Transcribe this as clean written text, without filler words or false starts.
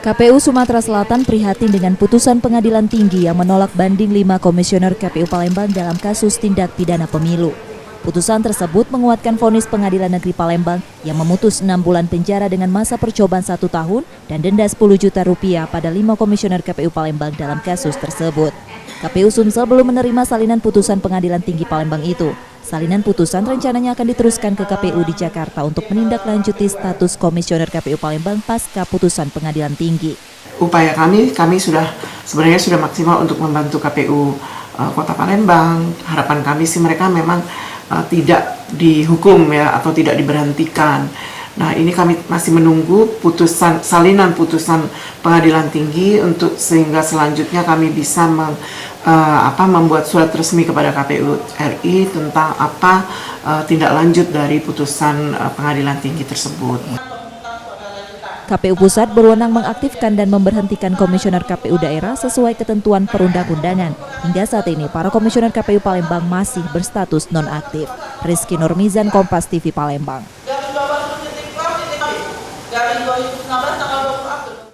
KPU Sumatera Selatan prihatin dengan putusan pengadilan tinggi yang menolak banding 5 komisioner KPU Palembang dalam kasus tindak pidana pemilu. Putusan tersebut menguatkan vonis Pengadilan Negeri Palembang yang memutus 6 bulan penjara dengan masa percobaan 1 tahun dan denda 10 juta rupiah pada 5 komisioner KPU Palembang dalam kasus tersebut. KPU Sumsel belum menerima salinan putusan Pengadilan Tinggi Palembang itu. Salinan putusan rencananya akan diteruskan ke KPU di Jakarta untuk menindaklanjuti status komisioner KPU Palembang pasca putusan Pengadilan Tinggi. Upaya kami sebenarnya sudah maksimal untuk membantu KPU Kota Palembang. Harapan kami sih mereka memang tidak dihukum ya atau tidak diberhentikan. Nah, ini kami masih menunggu salinan putusan Pengadilan Tinggi untuk sehingga selanjutnya kami bisa membuat surat resmi kepada KPU RI tentang tindak lanjut dari putusan Pengadilan Tinggi tersebut. KPU Pusat berwenang mengaktifkan dan memberhentikan komisioner KPU daerah sesuai ketentuan perundang-undangan. Hingga saat ini, para komisioner KPU Palembang masih berstatus nonaktif. Rizky Nurmizan, Kompas TV Palembang.